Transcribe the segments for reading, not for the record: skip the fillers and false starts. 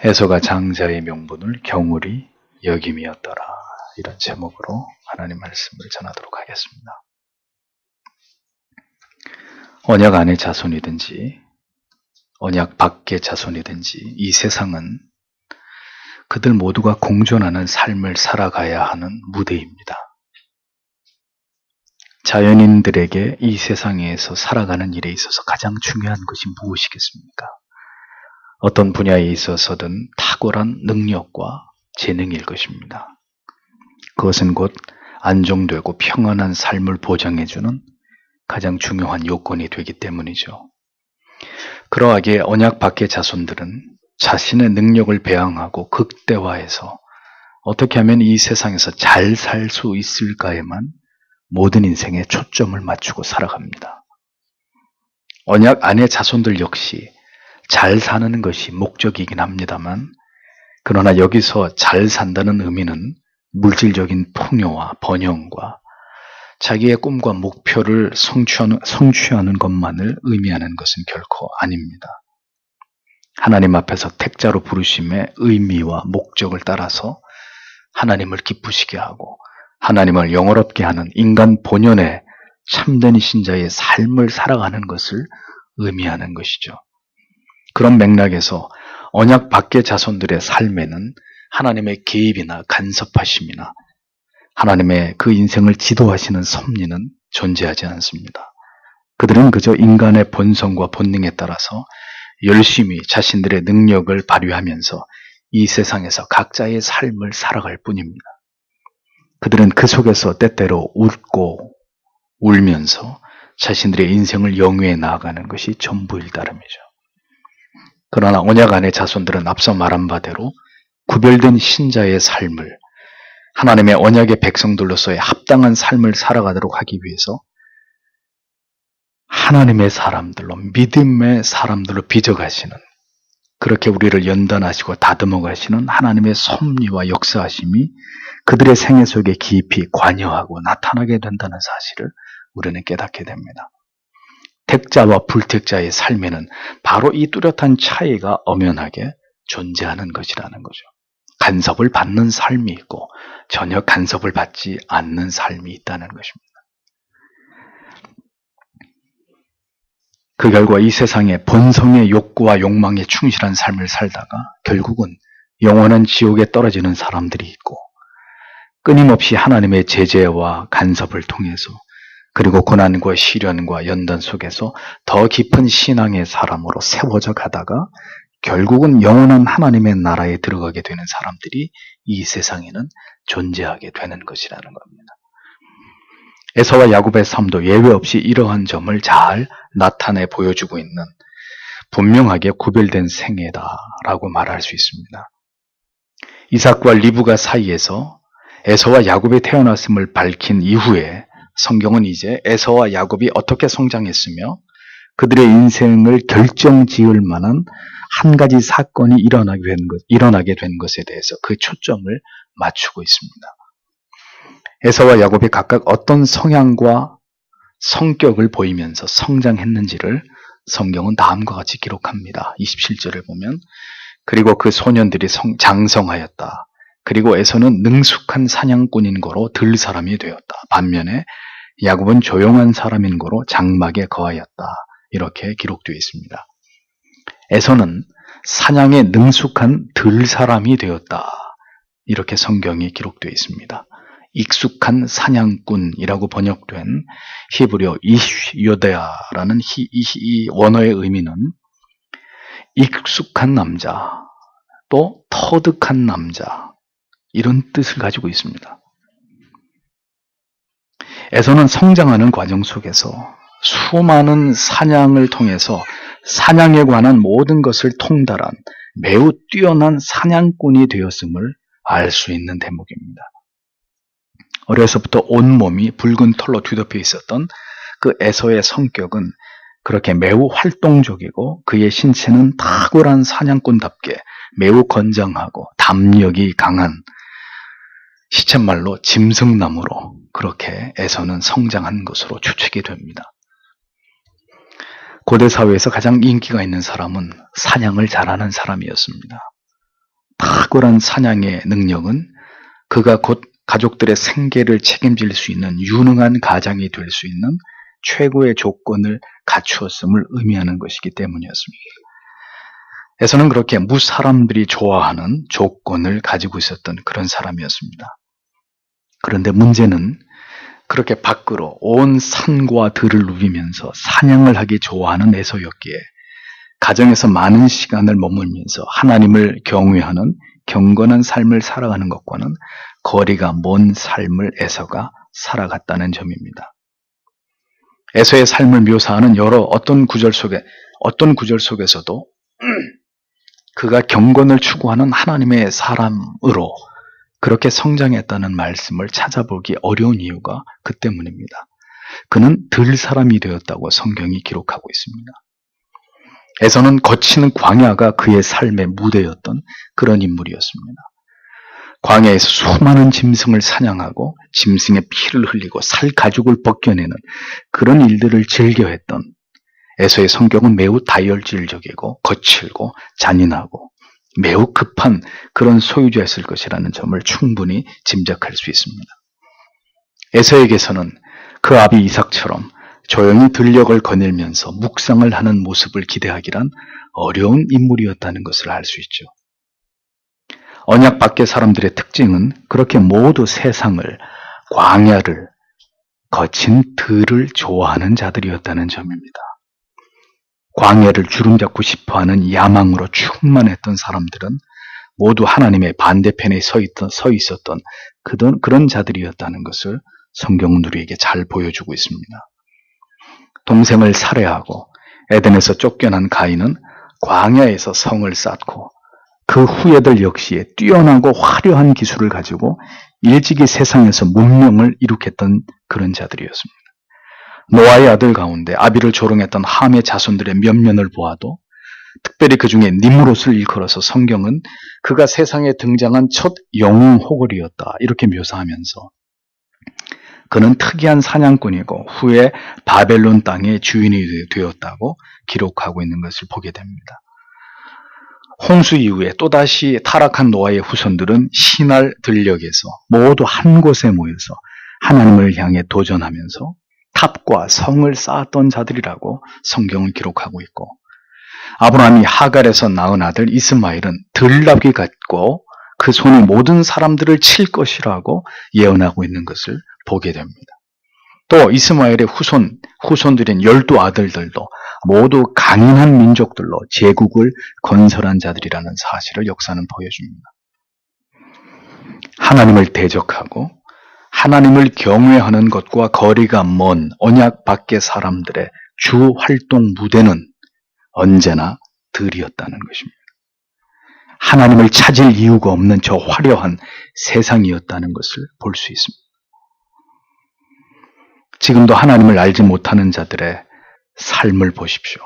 에서가 장자의 명분을 경홀히 여김이었더라. 이런 제목으로 하나님 말씀을 전하도록 하겠습니다. 언약 안의 자손이든지 언약 밖의 자손이든지 이 세상은 그들 모두가 공존하는 삶을 살아가야 하는 무대입니다. 자연인들에게 이 세상에서 살아가는 일에 있어서 가장 중요한 것이 무엇이겠습니까? 어떤 분야에 있어서든 탁월한 능력과 재능일 것입니다. 그것은 곧 안정되고 평안한 삶을 보장해주는 가장 중요한 요건이 되기 때문이죠. 그러하기에 언약 밖의 자손들은 자신의 능력을 배양하고 극대화해서 어떻게 하면 이 세상에서 잘 살 수 있을까에만 모든 인생에 초점을 맞추고 살아갑니다. 언약 안의 자손들 역시 잘 사는 것이 목적이긴 합니다만, 그러나 여기서 잘 산다는 의미는 물질적인 풍요와 번영과 자기의 꿈과 목표를 성취하는 것만을 의미하는 것은 결코 아닙니다. 하나님 앞에서 택자로 부르심의 의미와 목적을 따라서 하나님을 기쁘시게 하고 하나님을 영원롭게 하는 인간 본연의 참된 신자의 삶을 살아가는 것을 의미하는 것이죠. 그런 맥락에서 언약 밖의 자손들의 삶에는 하나님의 개입이나 간섭하심이나 하나님의 그 인생을 지도하시는 섭리는 존재하지 않습니다. 그들은 그저 인간의 본성과 본능에 따라서 열심히 자신들의 능력을 발휘하면서 이 세상에서 각자의 삶을 살아갈 뿐입니다. 그들은 그 속에서 때때로 웃고 울면서 자신들의 인생을 영위해 나아가는 것이 전부일 따름이죠. 그러나 언약 안의 자손들은 앞서 말한 바대로 구별된 신자의 삶을 하나님의 언약의 백성들로서의 합당한 삶을 살아가도록 하기 위해서 하나님의 사람들로, 믿음의 사람들로 빚어가시는, 그렇게 우리를 연단하시고 다듬어 가시는 하나님의 섭리와 역사하심이 그들의 생애 속에 깊이 관여하고 나타나게 된다는 사실을 우리는 깨닫게 됩니다. 택자와 불택자의 삶에는 바로 이 뚜렷한 차이가 엄연하게 존재하는 것이라는 거죠. 간섭을 받는 삶이 있고 전혀 간섭을 받지 않는 삶이 있다는 것입니다. 그 결과 이 세상에 본성의 욕구와 욕망에 충실한 삶을 살다가 결국은 영원한 지옥에 떨어지는 사람들이 있고, 끊임없이 하나님의 제재와 간섭을 통해서 그리고 고난과 시련과 연단 속에서 더 깊은 신앙의 사람으로 세워져 가다가 결국은 영원한 하나님의 나라에 들어가게 되는 사람들이 이 세상에는 존재하게 되는 것이라는 겁니다. 에서와 야곱의 삶도 예외 없이 이러한 점을 잘 나타내 보여주고 있는 분명하게 구별된 생애다라고 말할 수 있습니다. 이삭과 리브가 사이에서 에서와 야곱이 태어났음을 밝힌 이후에 성경은 이제 에서와 야곱이 어떻게 성장했으며 그들의 인생을 결정지을 만한 한 가지 사건이 일어나게 된 것에 대해서 그 초점을 맞추고 있습니다. 에서와 야곱이 각각 어떤 성향과 성격을 보이면서 성장했는지를 성경은 다음과 같이 기록합니다. 27절을 보면, 그리고 그 소년들이 장성하였다. 그리고 에서는 능숙한 사냥꾼인 거로 들 사람이 되었다. 반면에 야곱은 조용한 사람인 거로 장막에 거하였다. 이렇게 기록되어 있습니다. 에서는 사냥에 능숙한 들 사람이 되었다. 이렇게 성경이 기록되어 있습니다. 익숙한 사냥꾼이라고 번역된 히브리어 이슈요데아라는 이 원어의 의미는 익숙한 남자, 또 터득한 남자, 이런 뜻을 가지고 있습니다. 에서는 성장하는 과정 속에서 수많은 사냥을 통해서 사냥에 관한 모든 것을 통달한 매우 뛰어난 사냥꾼이 되었음을 알 수 있는 대목입니다. 어려서부터 온몸이 붉은 털로 뒤덮여 있었던 그 에서의 성격은 그렇게 매우 활동적이고 그의 신체는 탁월한 사냥꾼답게 매우 건장하고 담력이 강한, 시쳇말로 짐승나무로 그렇게 에서는 성장한 것으로 추측이 됩니다. 고대 사회에서 가장 인기가 있는 사람은 사냥을 잘하는 사람이었습니다. 탁월한 사냥의 능력은 그가 곧 가족들의 생계를 책임질 수 있는 유능한 가장이 될 수 있는 최고의 조건을 갖추었음을 의미하는 것이기 때문이었습니다. 에서는 그렇게 무사람들이 좋아하는 조건을 가지고 있었던 그런 사람이었습니다. 그런데 문제는 그렇게 밖으로 온 산과 들을 누비면서 사냥을 하기 좋아하는 에서였기에 가정에서 많은 시간을 머물면서 하나님을 경외하는 경건한 삶을 살아가는 것과는 거리가 먼 삶을 에서가 살아갔다는 점입니다. 에서의 삶을 묘사하는 어떤 구절 속에서도 그가 경건을 추구하는 하나님의 사람으로 그렇게 성장했다는 말씀을 찾아보기 어려운 이유가 그 때문입니다. 그는 들 사람이 되었다고 성경이 기록하고 있습니다. 에서는 거친 광야가 그의 삶의 무대였던 그런 인물이었습니다. 광야에서 수많은 짐승을 사냥하고 짐승의 피를 흘리고 살 가죽을 벗겨내는 그런 일들을 즐겨했던 에서의 성격은 매우 다혈질적이고 거칠고 잔인하고 매우 급한 그런 소유자였을 것이라는 점을 충분히 짐작할 수 있습니다. 에서에게서는 그 아비 이삭처럼 조용히 들녘을 거닐면서 묵상을 하는 모습을 기대하기란 어려운 인물이었다는 것을 알 수 있죠. 언약 밖의 사람들의 특징은 그렇게 모두 세상을, 광야를, 거친 들을 좋아하는 자들이었다는 점입니다. 광야를 주름잡고 싶어하는 야망으로 충만했던 사람들은 모두 하나님의 반대편에 서 있었던 그런 자들이었다는 것을 성경은 우리에게 잘 보여주고 있습니다. 동생을 살해하고 에덴에서 쫓겨난 가인은 광야에서 성을 쌓고 그 후예들 역시 뛰어나고 화려한 기술을 가지고 일찍이 세상에서 문명을 이룩했던 그런 자들이었습니다. 노아의 아들 가운데 아비를 조롱했던 함의 자손들의 면면을 보아도 특별히 그 중에 니므롯을 일컬어서 성경은 그가 세상에 등장한 첫 영웅 호걸이었다 이렇게 묘사하면서 그는 특이한 사냥꾼이고 후에 바벨론 땅의 주인이 되었다고 기록하고 있는 것을 보게 됩니다. 홍수 이후에 또다시 타락한 노아의 후손들은 시날 들녘에서 모두 한 곳에 모여서 하나님을 향해 도전하면서 탑과 성을 쌓았던 자들이라고 성경은 기록하고 있고, 아브라함이 하갈에서 낳은 아들 이스마엘은 들나귀 같고 그 손이 모든 사람들을 칠 것이라고 예언하고 있는 것을 보게 됩니다. 또 이스마엘의 후손들인 12아들들도 모두 강인한 민족들로 제국을 건설한 자들이라는 사실을 역사는 보여줍니다. 하나님을 대적하고 하나님을 경외하는 것과 거리가 먼 언약 밖의 사람들의 주 활동 무대는 언제나 들이었다는 것입니다. 하나님을 찾을 이유가 없는 저 화려한 세상이었다는 것을 볼 수 있습니다. 지금도 하나님을 알지 못하는 자들의 삶을 보십시오.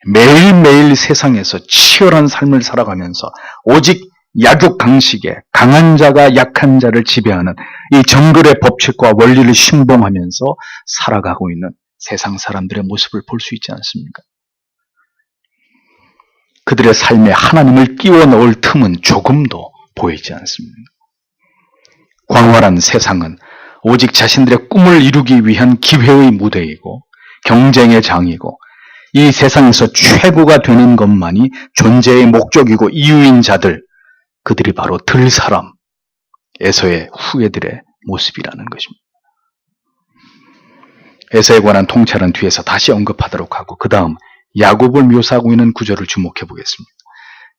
매일매일 세상에서 치열한 삶을 살아가면서 오직 약육강식에 강한 자가 약한 자를 지배하는 이 정글의 법칙과 원리를 신봉하면서 살아가고 있는 세상 사람들의 모습을 볼 수 있지 않습니까? 그들의 삶에 하나님을 끼워 넣을 틈은 조금도 보이지 않습니다. 광활한 세상은 오직 자신들의 꿈을 이루기 위한 기회의 무대이고 경쟁의 장이고 이 세상에서 최고가 되는 것만이 존재의 목적이고 이유인 자들, 그들이 바로 들사람, 에서의 후예들의 모습이라는 것입니다. 에서에 관한 통찰은 뒤에서 다시 언급하도록 하고 그 다음 야곱을 묘사하고 있는 구절을 주목해 보겠습니다.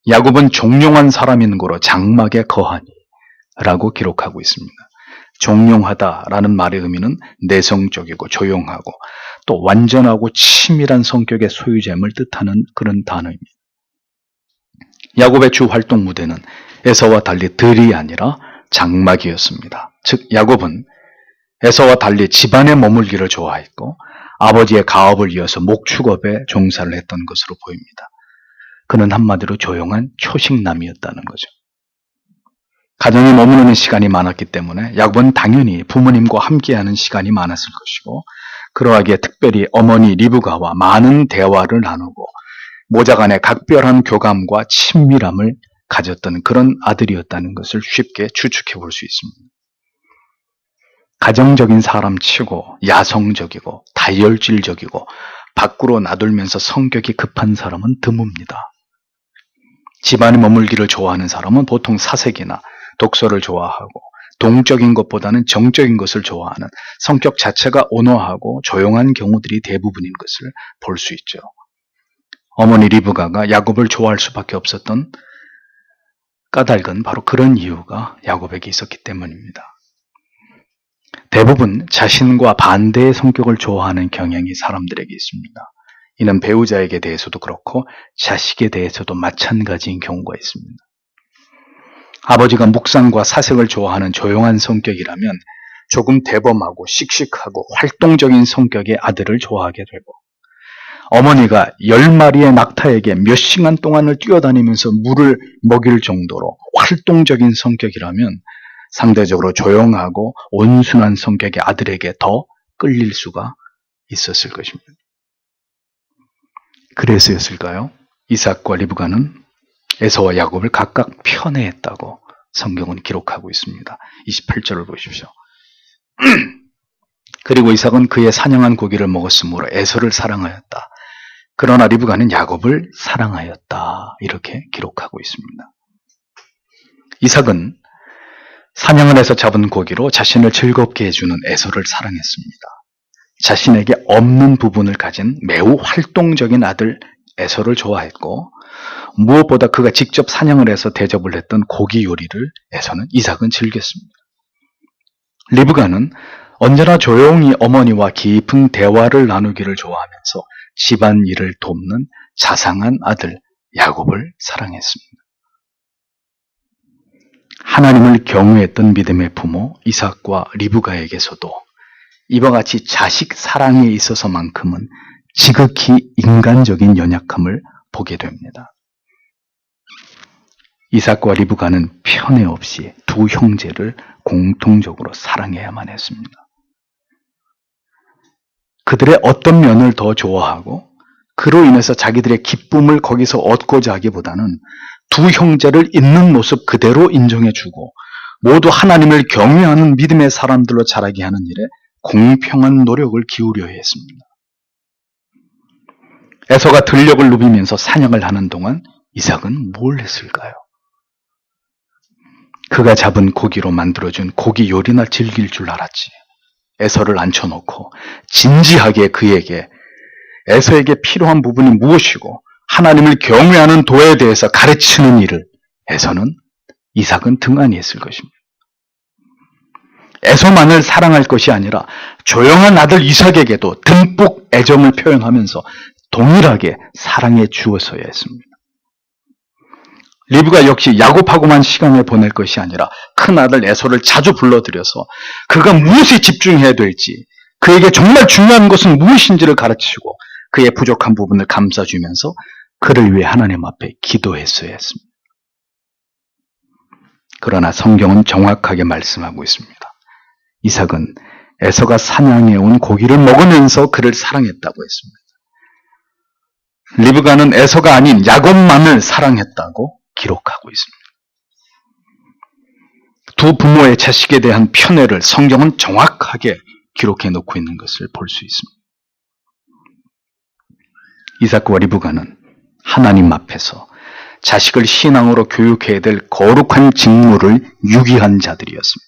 야곱은 종용한 사람인 고로 장막에 거하니 라고 기록하고 있습니다. 종용하다라는 말의 의미는 내성적이고 조용하고 또 완전하고 치밀한 성격의 소유됨을 뜻하는 그런 단어입니다. 야곱의 주 활동 무대는 에서와 달리 들이 아니라 장막이었습니다. 즉 야곱은 에서와 달리 집안에 머물기를 좋아했고 아버지의 가업을 이어서 목축업에 종사를 했던 것으로 보입니다. 그는 한마디로 조용한 초식남이었다는 거죠. 가정에 머무르는 시간이 많았기 때문에 야곱은 당연히 부모님과 함께하는 시간이 많았을 것이고 그러하기에 특별히 어머니 리브가와 많은 대화를 나누고 모자간의 각별한 교감과 친밀함을 가졌던 그런 아들이었다는 것을 쉽게 추측해 볼 수 있습니다. 가정적인 사람치고 야성적이고 다혈질적이고 밖으로 나돌면서 성격이 급한 사람은 드뭅니다. 집안에 머물기를 좋아하는 사람은 보통 사색이나 독서를 좋아하고 동적인 것보다는 정적인 것을 좋아하는 성격 자체가 온화하고 조용한 경우들이 대부분인 것을 볼 수 있죠. 어머니 리브가가 야곱을 좋아할 수밖에 없었던 까닭은 바로 그런 이유가 야곱에게 있었기 때문입니다. 대부분 자신과 반대의 성격을 좋아하는 경향이 사람들에게 있습니다. 이는 배우자에게 대해서도 그렇고 자식에 대해서도 마찬가지인 경우가 있습니다. 아버지가 묵상과 사색을 좋아하는 조용한 성격이라면 조금 대범하고 씩씩하고 활동적인 성격의 아들을 좋아하게 되고, 어머니가 10마리의 낙타에게 몇 시간 동안을 뛰어다니면서 물을 먹일 정도로 활동적인 성격이라면 상대적으로 조용하고 온순한 성격의 아들에게 더 끌릴 수가 있었을 것입니다. 그래서였을까요? 이삭과 리브가는 에서와 야곱을 각각 편애했다고 성경은 기록하고 있습니다. 28절을 보십시오. 그리고 이삭은 그의 사냥한 고기를 먹었으므로 에서를 사랑하였다. 그러나 리브가는 야곱을 사랑하였다. 이렇게 기록하고 있습니다. 이삭은 사냥을 해서 잡은 고기로 자신을 즐겁게 해주는 에서를 사랑했습니다. 자신에게 없는 부분을 가진 매우 활동적인 아들 에서를 좋아했고, 무엇보다 그가 직접 사냥을 해서 대접을 했던 고기 요리를 이삭은 즐겼습니다. 리브가는 언제나 조용히 어머니와 깊은 대화를 나누기를 좋아하면서 집안일을 돕는 자상한 아들 야곱을 사랑했습니다. 하나님을 경외했던 믿음의 부모 이삭과 리브가에게서도 이와 같이 자식 사랑에 있어서만큼은 지극히 인간적인 연약함을 보게 됩니다. 이삭과 리브가는 편애 없이 두 형제를 공통적으로 사랑해야만 했습니다. 그들의 어떤 면을 더 좋아하고 그로 인해서 자기들의 기쁨을 거기서 얻고자 하기보다는 두 형제를 있는 모습 그대로 인정해주고 모두 하나님을 경외하는 믿음의 사람들로 자라게 하는 일에 공평한 노력을 기울여야 했습니다. 에서가 들녘을 누비면서 사냥을 하는 동안 이삭은 뭘 했을까요? 그가 잡은 고기로 만들어준 고기 요리나 즐길 줄 알았지. 에서를 앉혀놓고 진지하게 그에게 에서에게 필요한 부분이 무엇이고 하나님을 경외하는 도에 대해서 가르치는 일을 이삭은 등한히 했을 것입니다. 에서만을 사랑할 것이 아니라 조용한 아들 이삭에게도 듬뿍 애정을 표현하면서 동일하게 사랑해 주었어야 했습니다. 리브가 역시 야곱하고만 시간을 보낼 것이 아니라 큰아들 에서를 자주 불러들여서 그가 무엇에 집중해야 될지, 그에게 정말 중요한 것은 무엇인지를 가르치고 그의 부족한 부분을 감싸주면서 그를 위해 하나님 앞에 기도했어야 했습니다. 그러나 성경은 정확하게 말씀하고 있습니다. 이삭은 에서가 사냥해온 고기를 먹으면서 그를 사랑했다고 했습니다. 리브가는 에서가 아닌 야곱만을 사랑했다고 기록하고 있습니다. 두 부모의 자식에 대한 편애를 성경은 정확하게 기록해 놓고 있는 것을 볼 수 있습니다. 이삭과 리브가는 하나님 앞에서 자식을 신앙으로 교육해야 될 거룩한 직무를 유기한 자들이었습니다.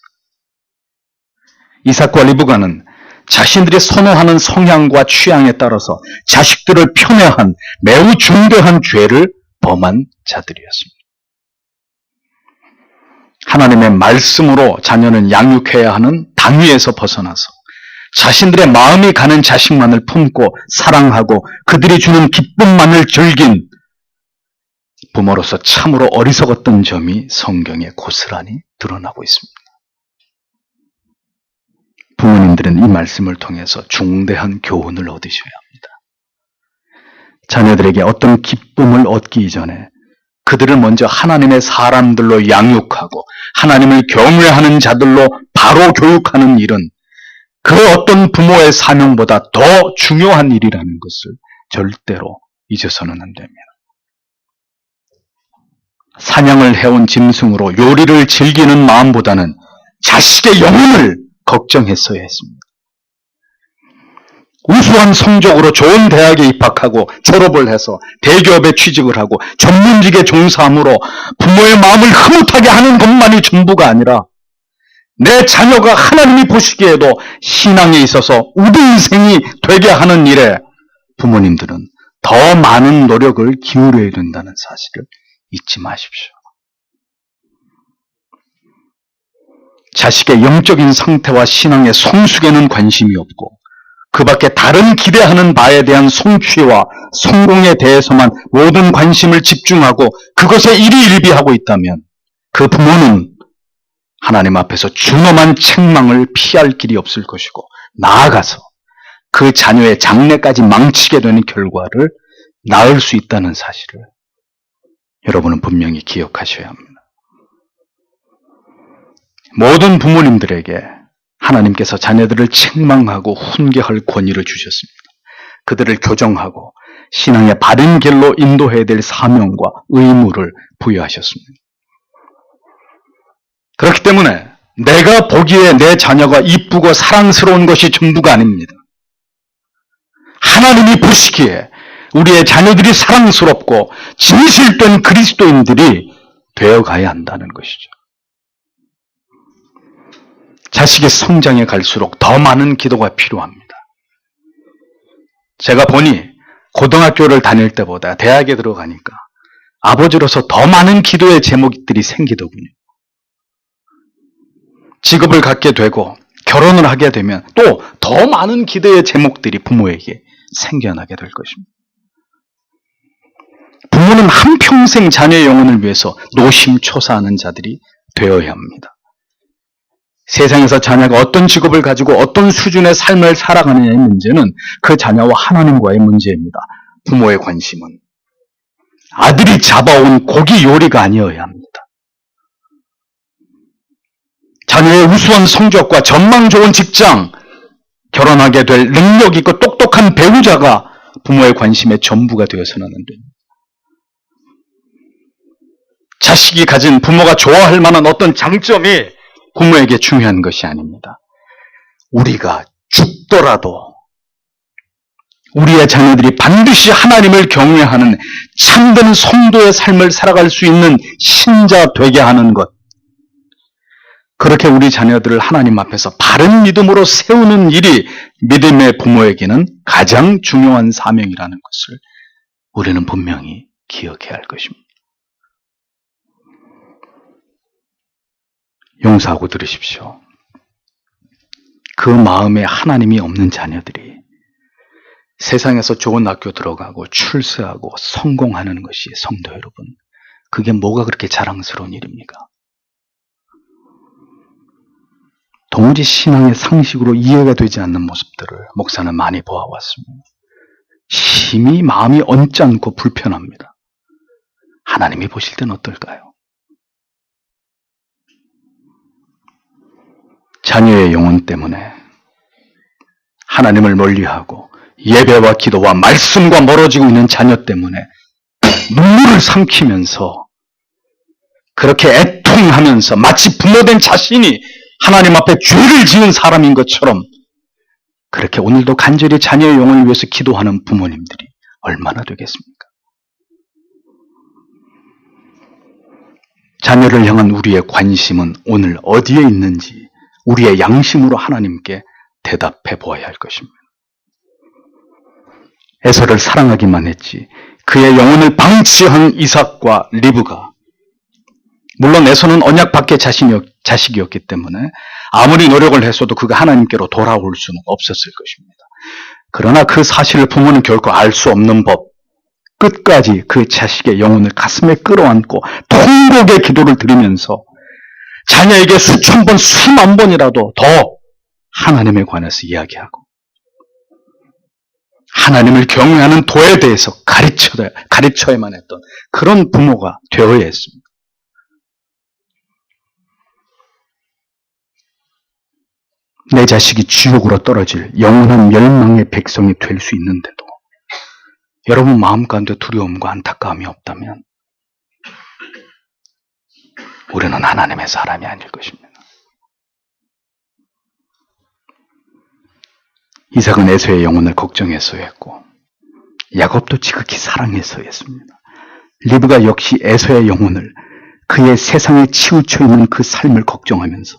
이삭과 리브가는 자신들이 선호하는 성향과 취향에 따라서 자식들을 편애한 매우 중대한 죄를 범한 자들이었습니다. 하나님의 말씀으로 자녀는 양육해야 하는 당위에서 벗어나서 자신들의 마음이 가는 자식만을 품고 사랑하고 그들이 주는 기쁨만을 즐긴 부모로서 참으로 어리석었던 점이 성경에 고스란히 드러나고 있습니다. 부모님들은 이 말씀을 통해서 중대한 교훈을 얻으셔야 합니다. 자녀들에게 어떤 기쁨을 얻기 이전에 그들을 먼저 하나님의 사람들로 양육하고 하나님을 경외하는 자들로 바로 교육하는 일은 그 어떤 부모의 사명보다 더 중요한 일이라는 것을 절대로 잊어서는 안 됩니다. 사냥을 해온 짐승으로 요리를 즐기는 마음보다는 자식의 영혼을 걱정했어야 했습니다. 우수한 성적으로 좋은 대학에 입학하고 졸업을 해서 대기업에 취직을 하고 전문직에 종사함으로 부모의 마음을 흐뭇하게 하는 것만이 전부가 아니라 내 자녀가 하나님이 보시기에도 신앙에 있어서 우등생이 되게 하는 일에 부모님들은 더 많은 노력을 기울여야 된다는 사실을 잊지 마십시오. 자식의 영적인 상태와 신앙의 성숙에는 관심이 없고 그 밖에 다른 기대하는 바에 대한 성취와 성공에 대해서만 모든 관심을 집중하고 그것에 일희일비하고 있다면 그 부모는 하나님 앞에서 준엄한 책망을 피할 길이 없을 것이고 나아가서 그 자녀의 장래까지 망치게 되는 결과를 낳을 수 있다는 사실을 여러분은 분명히 기억하셔야 합니다. 모든 부모님들에게 하나님께서 자녀들을 책망하고 훈계할 권위를 주셨습니다. 그들을 교정하고 신앙의 바른 길로 인도해야 될 사명과 의무를 부여하셨습니다. 그렇기 때문에 내가 보기에 내 자녀가 이쁘고 사랑스러운 것이 전부가 아닙니다. 하나님이 보시기에 우리의 자녀들이 사랑스럽고 진실된 그리스도인들이 되어가야 한다는 것이죠. 자식의 성장에 갈수록 더 많은 기도가 필요합니다. 제가 보니 고등학교를 다닐 때보다 대학에 들어가니까 아버지로서 더 많은 기도의 제목들이 생기더군요. 직업을 갖게 되고 결혼을 하게 되면 또 더 많은 기도의 제목들이 부모에게 생겨나게 될 것입니다. 부모는 한평생 자녀의 영혼을 위해서 노심초사하는 자들이 되어야 합니다. 세상에서 자녀가 어떤 직업을 가지고 어떤 수준의 삶을 살아가느냐의 문제는 그 자녀와 하나님과의 문제입니다. 부모의 관심은 아들이 잡아온 고기 요리가 아니어야 합니다. 자녀의 우수한 성적과 전망 좋은 직장, 결혼하게 될 능력 있고 똑똑한 배우자가 부모의 관심의 전부가 되어서는 안 됩니다. 자식이 가진 부모가 좋아할 만한 어떤 장점이 부모에게 중요한 것이 아닙니다. 우리가 죽더라도 우리의 자녀들이 반드시 하나님을 경외하는 참된 성도의 삶을 살아갈 수 있는 신자 되게 하는 것, 그렇게 우리 자녀들을 하나님 앞에서 바른 믿음으로 세우는 일이 믿음의 부모에게는 가장 중요한 사명이라는 것을 우리는 분명히 기억해야 할 것입니다. 용서하고 들으십시오. 그 마음에 하나님이 없는 자녀들이 세상에서 좋은 학교 들어가고 출세하고 성공하는 것이, 성도 여러분, 그게 뭐가 그렇게 자랑스러운 일입니까? 도무지 신앙의 상식으로 이해가 되지 않는 모습들을 목사는 많이 보아왔습니다. 심히 마음이 언짢고 불편합니다. 하나님이 보실 땐 어떨까요? 자녀의 영혼 때문에 하나님을 멀리하고 예배와 기도와 말씀과 멀어지고 있는 자녀 때문에 눈물을 삼키면서 그렇게 애통하면서 마치 부모된 자신이 하나님 앞에 죄를 지은 사람인 것처럼 그렇게 오늘도 간절히 자녀의 영혼을 위해서 기도하는 부모님들이 얼마나 되겠습니까? 자녀를 향한 우리의 관심은 오늘 어디에 있는지 우리의 양심으로 하나님께 대답해 보아야 할 것입니다. 에서를 사랑하기만 했지 그의 영혼을 방치한 이삭과 리브가, 물론 에서는 언약 밖의 자식이었기 때문에 아무리 노력을 했어도 그가 하나님께로 돌아올 수는 없었을 것입니다. 그러나 그 사실을 부모는 결코 알 수 없는 법, 끝까지 그 자식의 영혼을 가슴에 끌어안고 통곡의 기도를 드리면서 자녀에게 수천 번, 수만 번이라도 더 하나님에 관해서 이야기하고 하나님을 경외하는 도에 대해서 가르쳐야만 했던 그런 부모가 되어야 했습니다. 내 자식이 지옥으로 떨어질 영원한 멸망의 백성이 될 수 있는데도 여러분 마음 가운데 두려움과 안타까움이 없다면 우리는 하나님의 사람이 아닐 것입니다. 이삭은 에서의 영혼을 걱정해서 했고 야곱도 지극히 사랑해서 했습니다. 리브가 역시 에서의 영혼을, 그의 세상에 치우쳐 있는 그 삶을 걱정하면서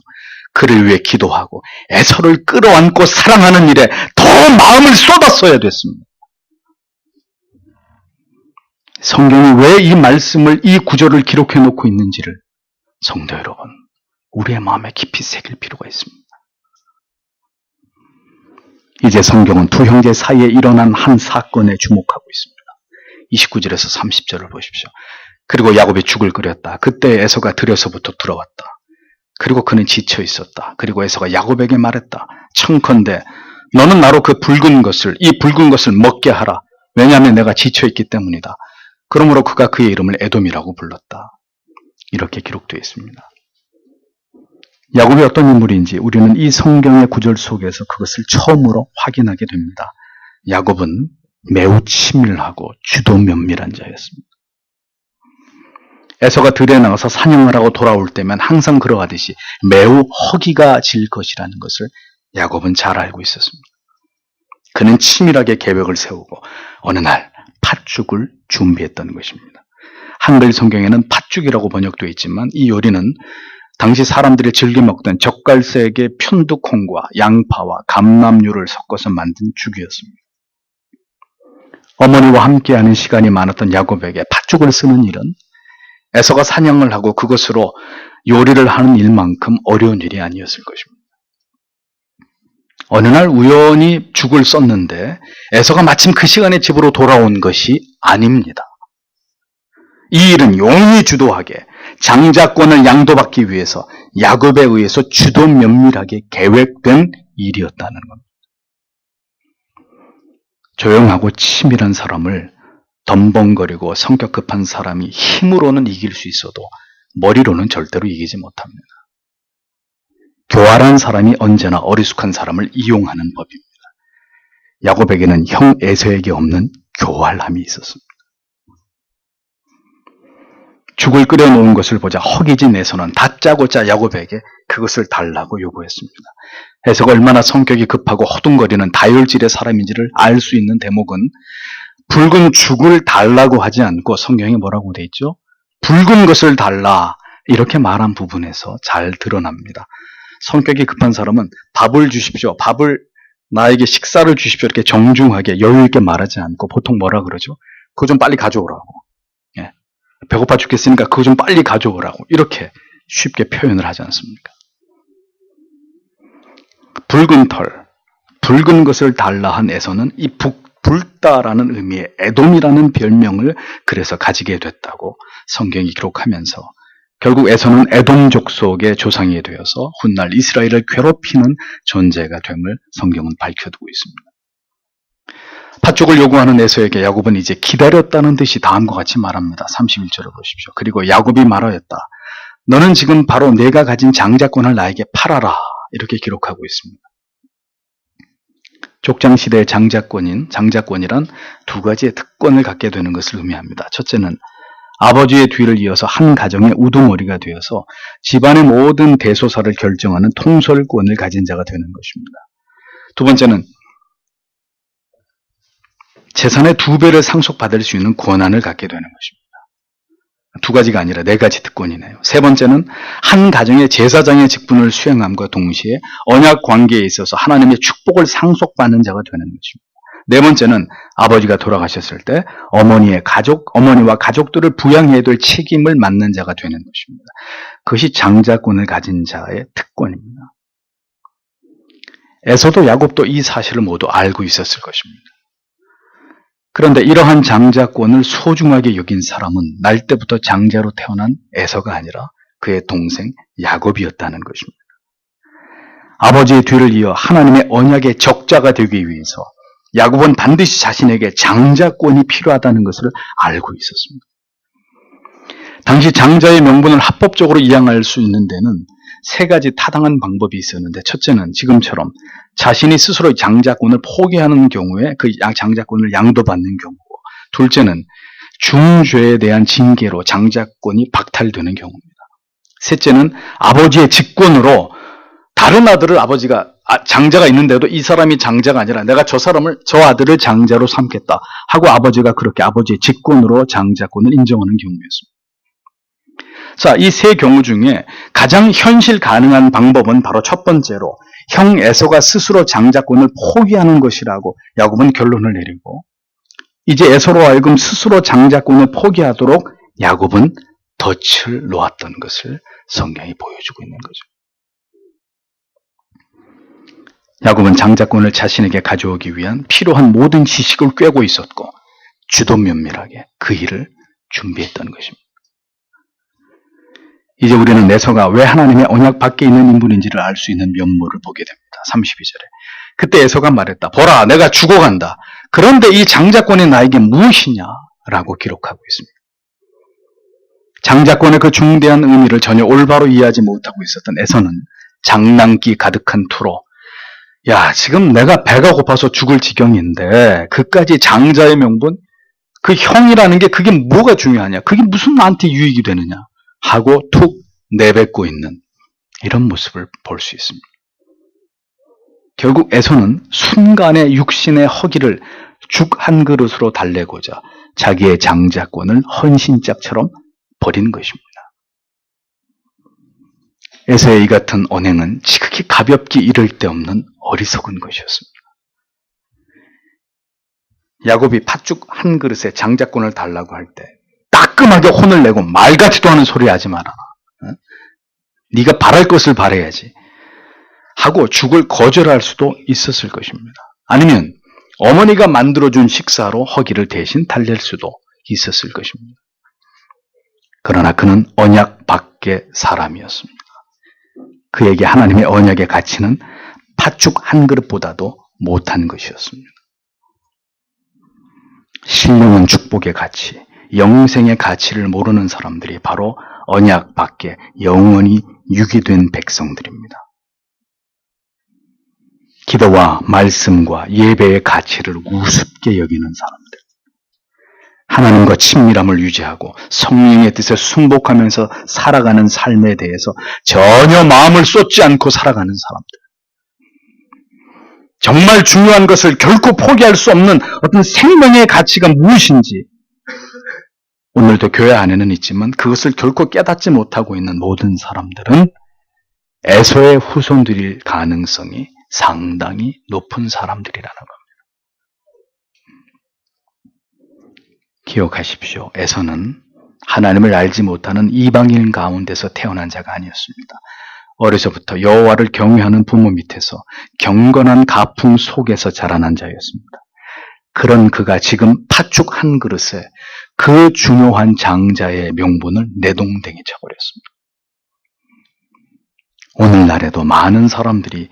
그를 위해 기도하고 에서를 끌어안고 사랑하는 일에 더 마음을 쏟았어야 됐습니다. 성경이 왜 이 말씀을, 이 구절을 기록해 놓고 있는지를 성도 여러분, 우리의 마음에 깊이 새길 필요가 있습니다. 이제 성경은 두 형제 사이에 일어난 한 사건에 주목하고 있습니다. 29절에서 30절을 보십시오. 그리고 야곱이 죽을 끓였다. 그때 에서가 들에서부터 들어왔다. 그리고 그는 지쳐 있었다. 그리고 에서가 야곱에게 말했다. 청컨대 너는 나로 그 붉은 것을, 이 붉은 것을 먹게 하라. 왜냐하면 내가 지쳐 있기 때문이다. 그러므로 그가 그의 이름을 에돔이라고 불렀다. 이렇게 기록되어 있습니다. 야곱이 어떤 인물인지 우리는 이 성경의 구절 속에서 그것을 처음으로 확인하게 됩니다. 야곱은 매우 치밀하고 주도 면밀한 자였습니다. 에서가 들에 나가서 사냥을 하고 돌아올 때면 항상 그러하듯이 매우 허기가 질 것이라는 것을 야곱은 잘 알고 있었습니다. 그는 치밀하게 계획을 세우고 어느 날 팥죽을 준비했던 것입니다. 한글 성경에는 팥죽이라고 번역되어 있지만 이 요리는 당시 사람들이 즐겨 먹던 젓갈색의 편두콩과 양파와 감람류를 섞어서 만든 죽이었습니다. 어머니와 함께하는 시간이 많았던 야곱에게 팥죽을 쓰는 일은 에서가 사냥을 하고 그것으로 요리를 하는 일만큼 어려운 일이 아니었을 것입니다. 어느 날 우연히 죽을 썼는데 에서가 마침 그 시간에 집으로 돌아온 것이 아닙니다. 이 일은 용이 주도하게 장자권을 양도받기 위해서 야곱에 의해서 주도 면밀하게 계획된 일이었다는 겁니다. 조용하고 치밀한 사람을 덤벙거리고 성격 급한 사람이 힘으로는 이길 수 있어도 머리로는 절대로 이기지 못합니다. 교활한 사람이 언제나 어리숙한 사람을 이용하는 법입니다. 야곱에게는 형 에서에게 없는 교활함이 있었습니다. 죽을 끓여놓은 것을 보자 허기진 에서는 다짜고짜 야곱에게 그것을 달라고 요구했습니다. 에서가 얼마나 성격이 급하고 허둥거리는 다혈질의 사람인지를 알 수 있는 대목은 붉은 죽을 달라고 하지 않고 성경에 뭐라고 돼 있죠? 붉은 것을 달라 이렇게 말한 부분에서 잘 드러납니다. 성격이 급한 사람은 밥을 주십시오. 나에게 식사를 주십시오. 이렇게 정중하게 여유 있게 말하지 않고 보통 뭐라 그러죠? 그거 좀 빨리 가져오라고. 예. 배고파 죽겠으니까 그거 좀 빨리 가져오라고. 이렇게 쉽게 표현을 하지 않습니까? 붉은 털, 붉은 것을 달라 한 에서는 이 붉다라는 의미의 에돔이라는 별명을 그래서 가지게 됐다고 성경이 기록하면서 결국 에서는 에돔 족속의 조상이 되어서 훗날 이스라엘을 괴롭히는 존재가 됨을 성경은 밝혀두고 있습니다. 팥죽을 요구하는 에서에게 야곱은 이제 기다렸다는 듯이 다음과 같이 말합니다. 31절을 보십시오. 그리고 야곱이 말하였다. 너는 지금 바로 내가 가진 장자권을 나에게 팔아라. 이렇게 기록하고 있습니다. 족장시대의 장자권이란 두 가지의 특권을 갖게 되는 것을 의미합니다. 첫째는 아버지의 뒤를 이어서 한 가정의 우두머리가 되어서 집안의 모든 대소사를 결정하는 통솔권을 가진 자가 되는 것입니다. 두 번째는 재산의 2배를 상속받을 수 있는 권한을 갖게 되는 것입니다. 두 가지가 아니라 4가지 특권이네요. 세 번째는 한 가정의 제사장의 직분을 수행함과 동시에 언약 관계에 있어서 하나님의 축복을 상속받는 자가 되는 것입니다. 네 번째는 아버지가 돌아가셨을 때 어머니와 가족들을 부양해야 될 책임을 맡는 자가 되는 것입니다. 그것이 장자권을 가진 자의 특권입니다. 에서도 야곱도 이 사실을 모두 알고 있었을 것입니다. 그런데 이러한 장자권을 소중하게 여긴 사람은 날 때부터 장자로 태어난 에서가 아니라 그의 동생 야곱이었다는 것입니다. 아버지의 뒤를 이어 하나님의 언약의 적자가 되기 위해서 야곱은 반드시 자신에게 장자권이 필요하다는 것을 알고 있었습니다. 당시 장자의 명분을 합법적으로 이양할 수 있는 데는 3가지 타당한 방법이 있었는데, 첫째는 지금처럼 자신이 스스로 장자권을 포기하는 경우에 그 장자권을 양도받는 경우고, 둘째는 중죄에 대한 징계로 장자권이 박탈되는 경우입니다. 셋째는 아버지의 직권으로 다른 아들을 아버지가 장자가 있는데도 이 사람이 장자가 아니라 내가 저 아들을 장자로 삼겠다 하고 아버지가 그렇게 아버지의 직권으로 장자권을 인정하는 경우였습니다. 자, 이 세 경우 중에 가장 현실 가능한 방법은 바로 첫 번째로 형 에서가 스스로 장자권을 포기하는 것이라고 야곱은 결론을 내리고, 이제 에서로 하여금 스스로 장자권을 포기하도록 야곱은 덫을 놓았던 것을 성경이 보여주고 있는 거죠. 야곱은 장자권을 자신에게 가져오기 위한 필요한 모든 지식을 꿰고 있었고 주도 면밀하게 그 일을 준비했던 것입니다. 이제 우리는 에서가 왜 하나님의 언약 밖에 있는 인물인지를 알 수 있는 면모를 보게 됩니다. 32절에. 그때 에서가 말했다. 보라, 내가 죽어간다. 그런데 이 장자권이 나에게 무엇이냐? 라고 기록하고 있습니다. 장자권의 그 중대한 의미를 전혀 올바로 이해하지 못하고 있었던 에서는 장난기 가득한 투로, 야, 지금 내가 배가 고파서 죽을 지경인데 그까지 장자의 명분, 그 형이라는 게 그게 뭐가 중요하냐? 그게 무슨 나한테 유익이 되느냐? 하고 툭 내뱉고 있는 이런 모습을 볼 수 있습니다. 결국 에서는 순간의 육신의 허기를 죽 한 그릇으로 달래고자 자기의 장자권을 헌신짝처럼 버린 것입니다. 에서의 이 같은 언행은 지극히 가볍게 이를 데 없는 어리석은 것이었습니다. 야곱이 팥죽 한 그릇에 장자권을 달라고 할 때 따끔하게 혼을 내고 말 같지도 않은 소리 하지 마라. 네가 바랄 것을 바라야지 하고 죽을 거절할 수도 있었을 것입니다. 아니면 어머니가 만들어준 식사로 허기를 대신 달랠 수도 있었을 것입니다. 그러나 그는 언약 밖의 사람이었습니다. 그에게 하나님의 언약의 가치는 팥죽 한 그릇보다도 못한 것이었습니다. 신령한 축복의 가치, 영생의 가치를 모르는 사람들이 바로 언약 밖에 영원히 유기된 백성들입니다. 기도와 말씀과 예배의 가치를 우습게 여기는 사람들, 하나님과 친밀함을 유지하고 성령의 뜻에 순복하면서 살아가는 삶에 대해서 전혀 마음을 쏟지 않고 살아가는 사람들, 정말 중요한 것을 결코 포기할 수 없는 어떤 생명의 가치가 무엇인지 오늘도 교회 안에는 있지만 그것을 결코 깨닫지 못하고 있는 모든 사람들은 에서의 후손들일 가능성이 상당히 높은 사람들이라는 겁니다. 기억하십시오. 에서는 하나님을 알지 못하는 이방인 가운데서 태어난 자가 아니었습니다. 어려서부터 여호와를 경외하는 부모 밑에서 경건한 가풍 속에서 자라난 자였습니다. 그런 그가 지금 팥죽 한 그릇에 그 중요한 장자의 명분을 내동댕이 쳐버렸습니다. 오늘날에도 많은 사람들이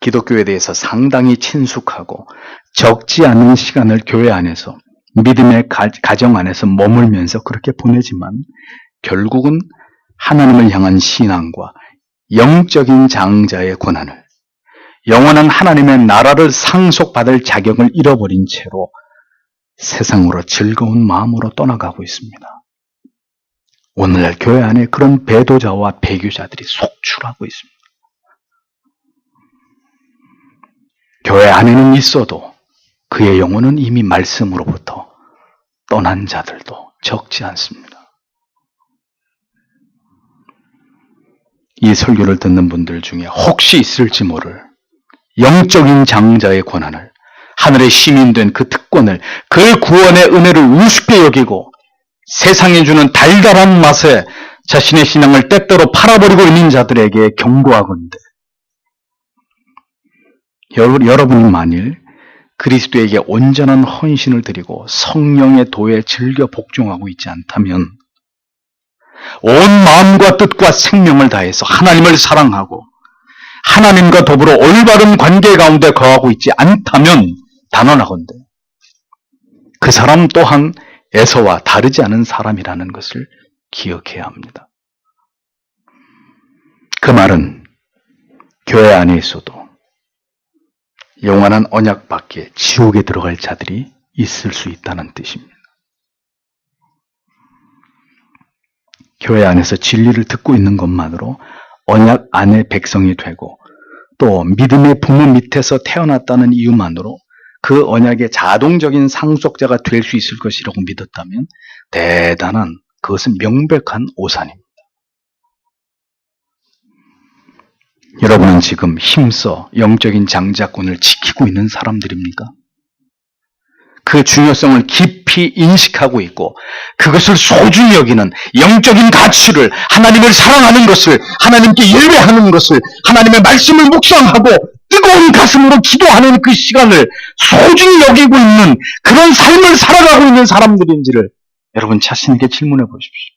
기독교에 대해서 상당히 친숙하고 적지 않은 시간을 교회 안에서 믿음의 가정 안에서 머물면서 그렇게 보내지만 결국은 하나님을 향한 신앙과 영적인 장자의 권한을, 영원한 하나님의 나라를 상속받을 자격을 잃어버린 채로 세상으로 즐거운 마음으로 떠나가고 있습니다. 오늘날 교회 안에 그런 배도자와 배교자들이 속출하고 있습니다. 교회 안에는 있어도 그의 영혼은 이미 말씀으로부터 떠난 자들도 적지 않습니다. 이 설교를 듣는 분들 중에 혹시 있을지 모를 영적인 장자의 권한을, 하늘의 시민된 그 특권을, 그 구원의 은혜를 우습게 여기고 세상에 주는 달달한 맛에 자신의 신앙을 때때로 팔아버리고 있는 자들에게 경고하건대, 여러분이 만일 그리스도에게 온전한 헌신을 드리고 성령의 도에 즐겨 복종하고 있지 않다면, 온 마음과 뜻과 생명을 다해서 하나님을 사랑하고 하나님과 더불어 올바른 관계 가운데 거하고 있지 않다면 단언하건대 그 사람 또한 에서와 다르지 않은 사람이라는 것을 기억해야 합니다. 그 말은 교회 안에 있어도 영원한 언약 밖에 지옥에 들어갈 자들이 있을 수 있다는 뜻입니다. 교회 안에서 진리를 듣고 있는 것만으로 언약 안의 백성이 되고 또 믿음의 부모 밑에서 태어났다는 이유만으로 그 언약의 자동적인 상속자가 될 수 있을 것이라고 믿었다면 대단한, 그것은 명백한 오산입니다. 여러분은 지금 힘써 영적인 장자권을 지키고 있는 사람들입니까? 그 중요성을 깊이 인식하고 있고 그것을 소중히 여기는 영적인 가치를, 하나님을 사랑하는 것을, 하나님께 예배하는 것을, 하나님의 말씀을 묵상하고 뜨거운 가슴으로 기도하는 그 시간을 소중히 여기고 있는 그런 삶을 살아가고 있는 사람들인지를 여러분 자신에게 질문해 보십시오.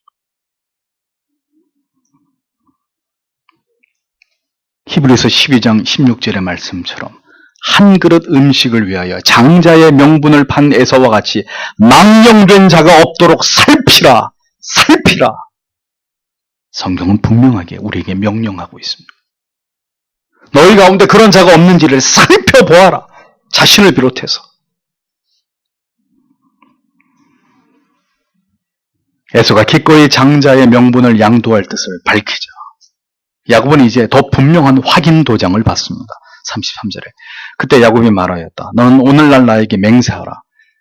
히브리서 12장 16절의 말씀처럼 한 그릇 음식을 위하여 장자의 명분을 판 에서와 같이 망령된 자가 없도록 살피라. 성경은 분명하게 우리에게 명령하고 있습니다. 너희 가운데 그런 자가 없는지를 살펴보아라. 자신을 비롯해서. 에서가 기꺼이 장자의 명분을 양도할 뜻을 밝히자. 야곱은 이제 더 분명한 확인 도장을 받습니다. 33절에. 그때 야곱이 말하였다. 너는 오늘날 나에게 맹세하라.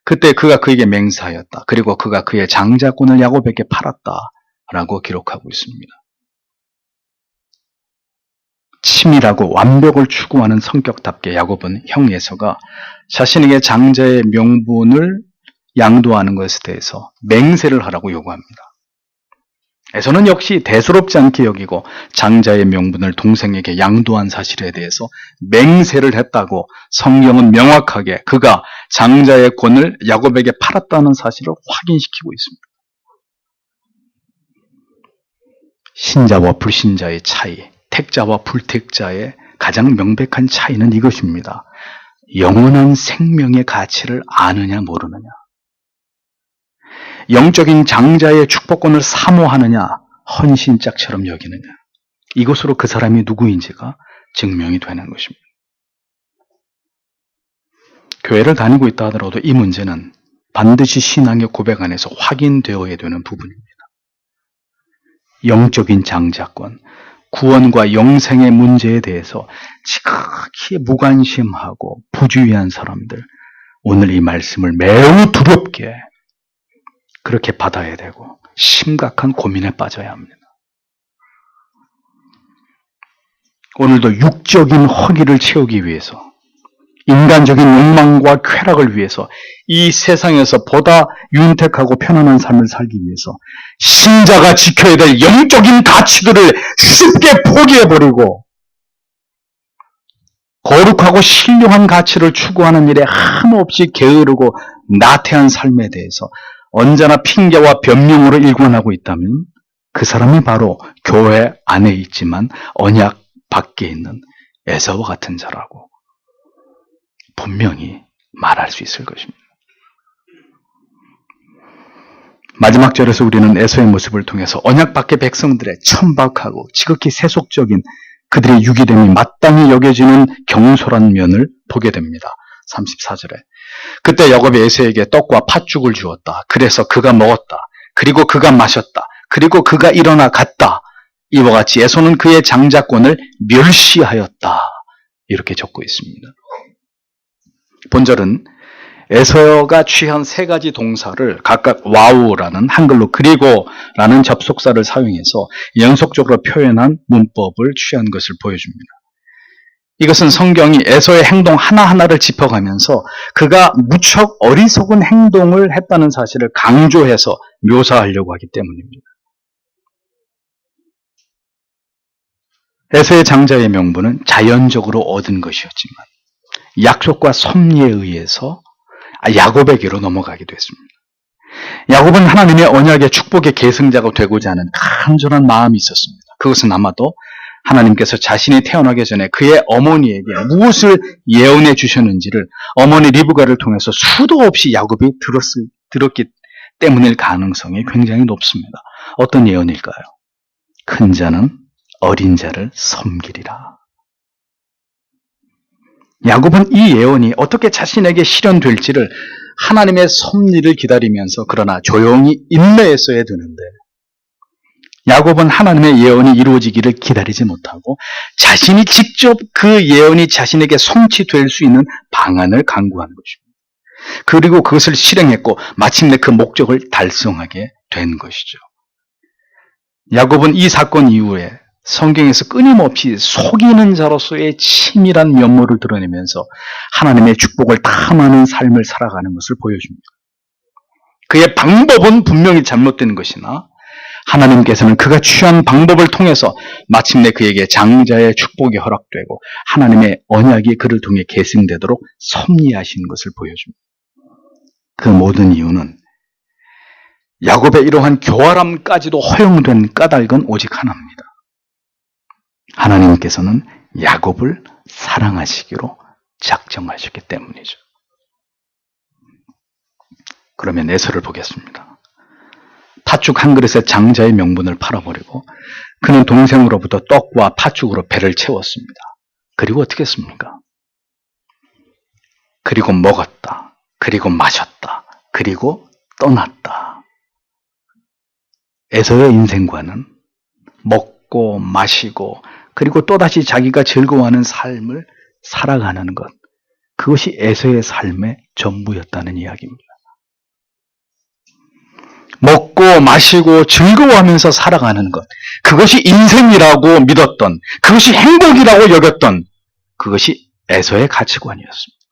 그때 그가 그에게 맹세하였다. 그리고 그가 그의 장자권을 야곱에게 팔았다. 라고 기록하고 있습니다. 치밀하고 완벽을 추구하는 성격답게 야곱은 형 에서가 자신에게 장자의 명분을 양도하는 것에 대해서 맹세를 하라고 요구합니다. 에서는 역시 대수롭지 않게 여기고 장자의 명분을 동생에게 양도한 사실에 대해서 맹세를 했다고 성경은 명확하게 그가 장자의 권을 야곱에게 팔았다는 사실을 확인시키고 있습니다. 신자와 불신자의 차이, 택자와 불택자의 가장 명백한 차이는 이것입니다. 영원한 생명의 가치를 아느냐 모르느냐. 영적인 장자의 축복권을 사모하느냐, 헌신짝처럼 여기느냐. 이것으로 그 사람이 누구인지가 증명이 되는 것입니다. 교회를 다니고 있다 하더라도 이 문제는 반드시 신앙의 고백 안에서 확인되어야 되는 부분입니다. 영적인 장자권, 구원과 영생의 문제에 대해서 지극히 무관심하고 부주의한 사람들, 오늘 이 말씀을 매우 두렵게 그렇게 받아야 되고 심각한 고민에 빠져야 합니다. 오늘도 육적인 허기를 채우기 위해서, 인간적인 욕망과 쾌락을 위해서 이 세상에서 보다 윤택하고 편안한 삶을 살기 위해서 신자가 지켜야 될 영적인 가치들을 쉽게 포기해버리고 거룩하고 신령한 가치를 추구하는 일에 한없이 게으르고 나태한 삶에 대해서 언제나 핑계와 변명으로 일관하고 있다면 그 사람이 바로 교회 안에 있지만 언약 밖에 있는 에사와 같은 자라고 분명히 말할 수 있을 것입니다. 마지막 절에서 우리는 에서의 모습을 통해서 언약 밖의 백성들의 천박하고 지극히 세속적인 그들의 유기됨이 마땅히 여겨지는 경솔한 면을 보게 됩니다. 34절에 그때 야곱이 에서에게 떡과 팥죽을 주었다. 그래서 그가 먹었다. 그리고 그가 마셨다. 그리고 그가 일어나 갔다. 이와 같이 에서는 그의 장자권을 멸시하였다. 이렇게 적고 있습니다. 본절은 에서가 취한 세 가지 동사를 각각 와우라는 한글로 그리고라는 접속사를 사용해서 연속적으로 표현한 문법을 취한 것을 보여줍니다. 이것은 성경이 에서의 행동 하나하나를 짚어가면서 그가 무척 어리석은 행동을 했다는 사실을 강조해서 묘사하려고 하기 때문입니다. 에서의 장자의 명분은 자연적으로 얻은 것이었지만 약속과 섭리에 의해서 야곱에게로 넘어가기도 했습니다. 야곱은 하나님의 언약의 축복의 계승자가 되고자 하는 간절한 마음이 있었습니다. 그것은 아마도 하나님께서 자신이 태어나기 전에 그의 어머니에게 무엇을 예언해 주셨는지를 어머니 리브가를 통해서 수도 없이 야곱이 들었기 때문일 가능성이 굉장히 높습니다. 어떤 예언일까요? 큰 자는 어린 자를 섬기리라. 야곱은 이 예언이 어떻게 자신에게 실현될지를 하나님의 섭리를 기다리면서 그러나 조용히 인내했어야 되는데 야곱은 하나님의 예언이 이루어지기를 기다리지 못하고 자신이 직접 그 예언이 자신에게 성취될 수 있는 방안을 강구한 것입니다. 그리고 그것을 실행했고 마침내 그 목적을 달성하게 된 것이죠. 야곱은 이 사건 이후에 성경에서 끊임없이 속이는 자로서의 치밀한 면모를 드러내면서 하나님의 축복을 탐하는 삶을 살아가는 것을 보여줍니다. 그의 방법은 분명히 잘못된 것이나 하나님께서는 그가 취한 방법을 통해서 마침내 그에게 장자의 축복이 허락되고 하나님의 언약이 그를 통해 계승되도록 섭리하신 것을 보여줍니다. 그 모든 이유는 야곱의 이러한 교활함까지도 허용된 까닭은 오직 하나입니다. 하나님께서는 야곱을 사랑하시기로 작정하셨기 때문이죠. 그러면 에서를 보겠습니다. 팥죽 한 그릇에 장자의 명분을 팔아버리고 그는 동생으로부터 떡과 팥죽으로 배를 채웠습니다. 그리고 어떻게 했습니까? 그리고 먹었다. 그리고 마셨다. 그리고 떠났다. 에서의 인생관은 먹고 마시고 그리고 또다시 자기가 즐거워하는 삶을 살아가는 것, 그것이 에서의 삶의 전부였다는 이야기입니다. 먹고 마시고 즐거워하면서 살아가는 것, 그것이 인생이라고 믿었던, 그것이 행복이라고 여겼던, 그것이 에서의 가치관이었습니다.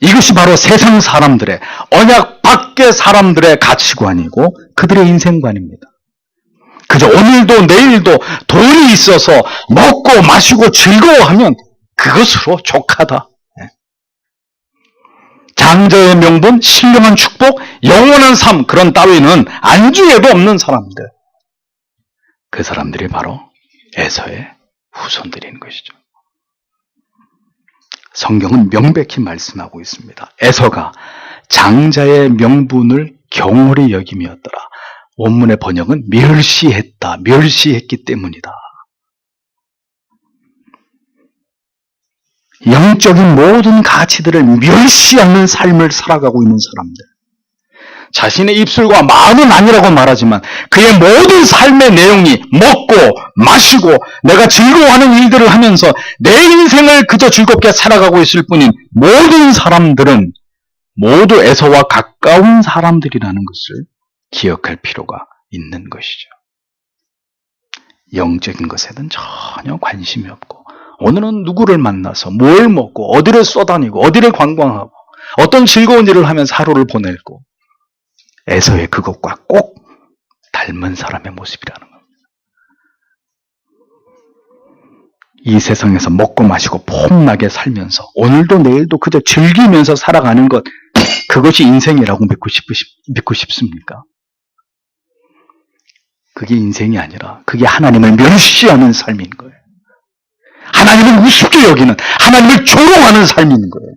이것이 바로 세상 사람들의, 언약 밖의 사람들의 가치관이고 그들의 인생관입니다. 그저 오늘도 내일도 돈이 있어서 먹고 마시고 즐거워하면 그것으로 족하다. 장자의 명분, 신령한 축복, 영원한 삶, 그런 따위는 안중에도 없는 사람들. 그 사람들이 바로 에서의 후손들인 것이죠. 성경은 명백히 말씀하고 있습니다. 에서가 장자의 명분을 경홀히 여김이었더라. 원문의 번역은 멸시했다. 멸시했기 때문이다. 영적인 모든 가치들을 멸시하는 삶을 살아가고 있는 사람들. 자신의 입술과 마음은 아니라고 말하지만 그의 모든 삶의 내용이 먹고 마시고 내가 즐거워하는 일들을 하면서 내 인생을 그저 즐겁게 살아가고 있을 뿐인 모든 사람들은 모두 에서와 가까운 사람들이라는 것을 기억할 필요가 있는 것이죠. 영적인 것에는 전혀 관심이 없고 오늘은 누구를 만나서 뭘 먹고 어디를 쏘다니고 어디를 관광하고 어떤 즐거운 일을 하면서 하루를 보내고 에서의 그것과 꼭 닮은 사람의 모습이라는 겁니다. 이 세상에서 먹고 마시고 폼나게 살면서 오늘도 내일도 그저 즐기면서 살아가는 것, 그것이 인생이라고 믿고 싶습니까? 그게 인생이 아니라 그게 하나님을 멸시하는 삶인 거예요. 하나님을 우습게 여기는, 하나님을 조롱하는 삶인 거예요.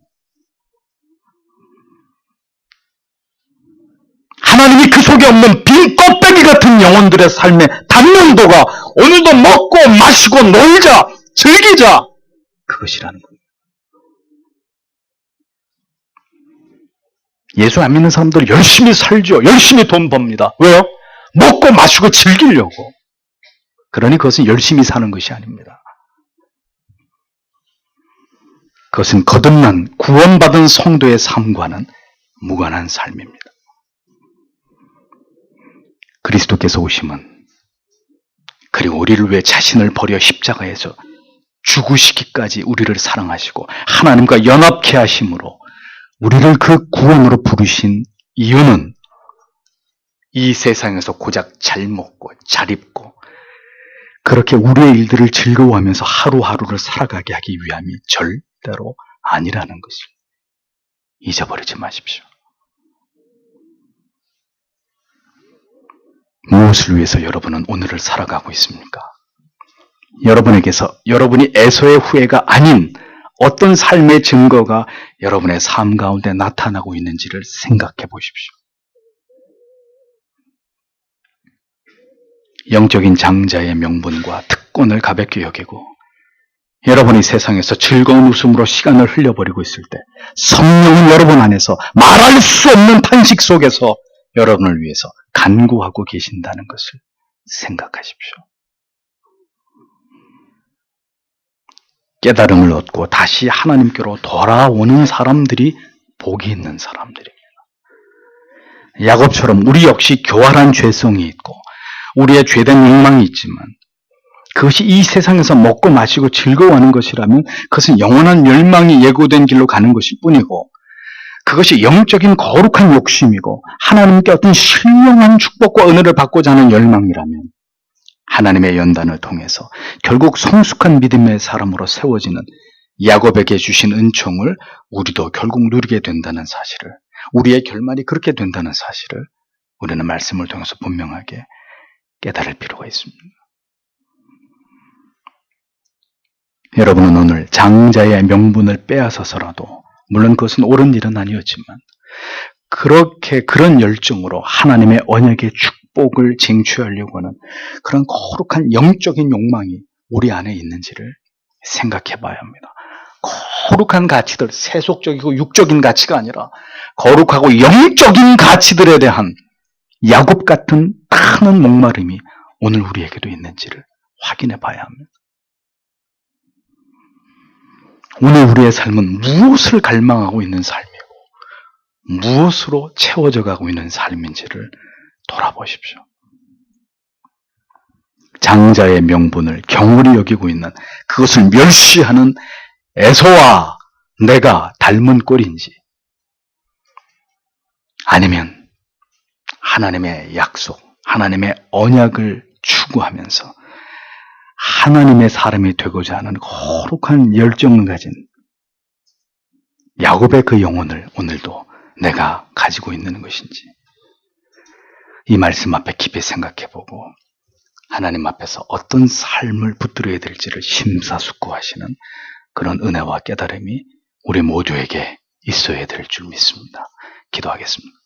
하나님이 그 속에 없는 빈 껍데기 같은 영혼들의 삶의 단명도가 오늘도 먹고 마시고 놀자, 즐기자, 그것이라는 거예요. 예수 안 믿는 사람들은 열심히 살죠. 열심히 돈 법니다. 왜요? 먹고 마시고 즐기려고. 그러니 그것은 열심히 사는 것이 아닙니다. 그것은 거듭난 구원받은 성도의 삶과는 무관한 삶입니다. 그리스도께서 오심은 그리고 우리를 위해 자신을 버려 십자가에서 죽으시기까지 우리를 사랑하시고 하나님과 연합케 하심으로 우리를 그 구원으로 부르신 이유는 이 세상에서 고작 잘 먹고 잘 입고 그렇게 우리의 일들을 즐거워하면서 하루하루를 살아가게 하기 위함이 절대로 아니라는 것을 잊어버리지 마십시오. 무엇을 위해서 여러분은 오늘을 살아가고 있습니까? 여러분에게서 여러분이 에서의 후예가 아닌 어떤 삶의 증거가 여러분의 삶 가운데 나타나고 있는지를 생각해 보십시오. 영적인 장자의 명분과 특권을 가볍게 여기고 여러분이 세상에서 즐거운 웃음으로 시간을 흘려버리고 있을 때 성령은 여러분 안에서 말할 수 없는 탄식 속에서 여러분을 위해서 간구하고 계신다는 것을 생각하십시오. 깨달음을 얻고 다시 하나님께로 돌아오는 사람들이 복이 있는 사람들입니다. 야곱처럼 우리 역시 교활한 죄성이 있고 우리의 죄된 욕망이 있지만 그것이 이 세상에서 먹고 마시고 즐거워하는 것이라면 그것은 영원한 멸망이 예고된 길로 가는 것일 뿐이고, 그것이 영적인 거룩한 욕심이고 하나님께 어떤 신령한 축복과 은혜를 받고자 하는 열망이라면 하나님의 연단을 통해서 결국 성숙한 믿음의 사람으로 세워지는 야곱에게 주신 은총을 우리도 결국 누리게 된다는 사실을, 우리의 결말이 그렇게 된다는 사실을 우리는 말씀을 통해서 분명하게 깨달을 필요가 있습니다. 여러분은 오늘 장자의 명분을 빼앗아서라도, 물론 그것은 옳은 일은 아니었지만 그런 열정으로 하나님의 언약의 축복을 쟁취하려고 하는 그런 거룩한 영적인 욕망이 우리 안에 있는지를 생각해 봐야 합니다. 거룩한 가치들, 세속적이고 육적인 가치가 아니라 거룩하고 영적인 가치들에 대한 야곱 같은 큰 목마름이 오늘 우리에게도 있는지를 확인해 봐야 합니다. 오늘 우리의 삶은 무엇을 갈망하고 있는 삶이고 무엇으로 채워져 가고 있는 삶인지를 돌아보십시오. 장자의 명분을 경홀히 여기고 있는, 그것을 멸시하는 에서와 내가 닮은 꼴인지, 아니면 하나님의 약속, 하나님의 언약을 추구하면서 하나님의 사람이 되고자 하는 거룩한 열정을 가진 야곱의 그 영혼을 오늘도 내가 가지고 있는 것인지, 이 말씀 앞에 깊이 생각해보고 하나님 앞에서 어떤 삶을 붙들어야 될지를 심사숙고하시는 그런 은혜와 깨달음이 우리 모두에게 있어야 될 줄 믿습니다. 기도하겠습니다.